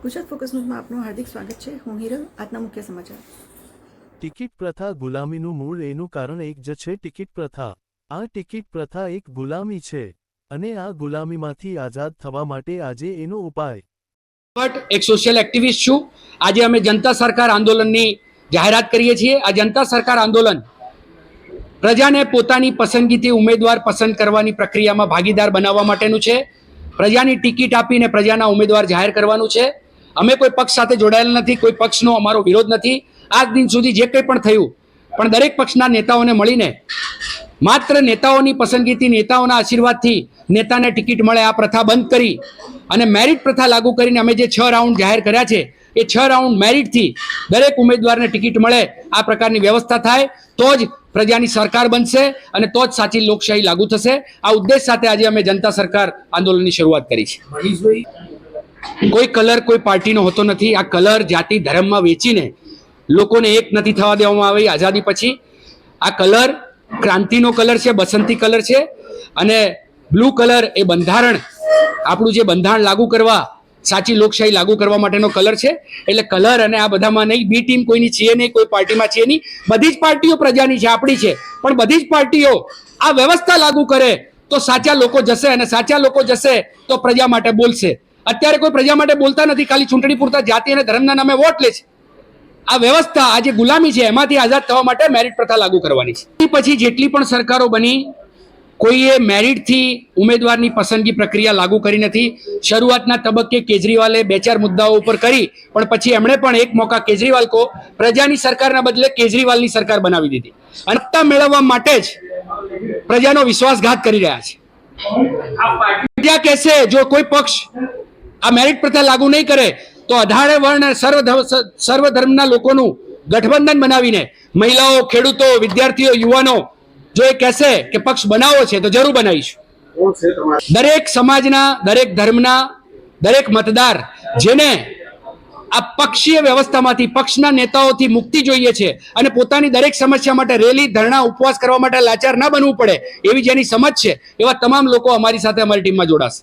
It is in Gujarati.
ગુજરાત ફોકસ ન્યૂઝમાં આપનું હાર્દિક સ્વાગત છે। હું હિરલ। આજના મુખ્ય સમાચાર। ટિકિટ પ્રથા ગુલામીનું મૂળ એનું કારણ એક જ છે ટિકિટ પ્રથા। આ ટિકિટ પ્રથા એક ગુલામી છે અને આ ગુલામીમાંથી આઝાદ થવા માટે આજે એનો ઉપાય। એક સોશિયલ એક્ટિવિસ્ટ છું। આજે અમે જનતા સરકાર આંદોલનની જાહેરાત કરીએ છીએ। આ જનતા સરકાર આંદોલન પ્રજાને પોતાની પસંદગીથી ઉમેદવાર પસંદ કરવાની પ્રક્રિયામાં ભાગીદાર બનાવવા માટેનું છે। પ્રજાની ટિકિટ આપીને પ્રજાના ઉમેદવાર જાહેર કરવાનું છે। અમે કોઈ પક્ષ સાથે જોડાયેલા નથી, કોઈ પક્ષનો અમારો વિરોધ નથી। આજ દિન સુધી જે કંઈ પણ થયું પણ દરેક પક્ષના નેતાઓને મળીને માત્ર નેતાઓની પસંદગીથી, નેતાઓના આશીર્વાદથી નેતાને ટિકિટ મળે આ પ્રથા બંધ કરી અને મેરિટ પ્રથા લાગુ કરીને અમે જે 6 રાઉન્ડ જાહેર કર્યા છે એ 6 રાઉન્ડ મેરિટથી દરેક ઉમેદવારને ટિકિટ મળે આ પ્રકારની વ્યવસ્થા થાય તો જ પ્રજાની સરકાર બનશે અને તો જ સાચી લોકશાહી લાગુ થશે। આ ઉદ્દેશ સાથે આજે અમે જનતા સરકાર આંદોલનની શરૂઆત કરી છે। કોઈ કલર કોઈ પાર્ટીનો હોતો નથી। આ કલર જાતિ ધર્મમાં વેચીને લોકોને એક નથી થવા દેવામાં આવી આઝાદી પછી। આ કલર ક્રાંતિનો કલર છે, બસંતી કલર છે અને બ્લુ કલર એ બંધારણ, આપણું જે બંધારણ લાગુ કરવા, સાચી લોકશાહી લાગુ કરવા માટેનો કલર છે। એટલે કલર અને આ બધામાં નહીં, બી ટીમ કોઈની છે નહીં, કોઈ પાર્ટીમાં છે નહીં। બધી જ પાર્ટીઓ પ્રજાની છે, આપણી છે, પણ બધી જ પાર્ટીઓ આ વ્યવસ્થા લાગુ કરે તો સાચા લોકો જશે અને સાચા લોકો જશે તો પ્રજા માટે બોલશે। અત્યારે કોઈ પ્રજા માટે બોલતા નથી, ખાલી ચૂંટણી પૂરતા જાતિ અને ધર્મના નામે વોટ લે છે। આ વ્યવસ્થા આ જે ગુલામી છે એમાંથી આઝાદ થવા માટે મેરિટ પ્રથા લાગુ કરવાની છે। પછી જેટલી પણ સરકારો બની કોઈએ મેરિટથી ઉમેદવારની પસંદગી પ્રક્રિયા લાગુ કરી નથી। શરૂઆતના તબક્કે કેજરીવાલે 2-4 મુદ્દાઓ ઉપર કરી પણ પછી એમણે પણ એક મોકા કેજરીવાલ કો પ્રજાની સરકારના બદલે કેજરીવાલની સરકાર બનાવી દીધી અને સત્તા મેળવવા માટે જ પ્રજાનો વિશ્વાસઘાત કરી રહ્યા છે। પ્રજા કહેશે જો કોઈ પક્ષ આ મેરિટ પ્રથા લાગુ નહીં કરે તો 18 વર્ણ અને સર્વ ધર્મના લોકોનું ગઠબંધન બનાવીને મહિલાઓ, ખેડૂતો, વિદ્યાર્થીઓ, યુવાનો જો એ કહેશે કે પક્ષ બનાવવો છે તો જરૂર બનાવીશું। દરેક સમાજના, દરેક ધર્મના, દરેક મતદાર જેને આ પક્ષીય વ્યવસ્થામાંથી, પક્ષના નેતાઓથી મુક્તિ જોઈએ છે અને પોતાની દરેક સમસ્યા માટે રેલી, ધરણા, ઉપવાસ કરવા માટે લાચાર ન બનવું પડે એવી જેની સમજ છે એવા તમામ લોકો અમારી સાથે અમારી ટીમમાં જોડાશે।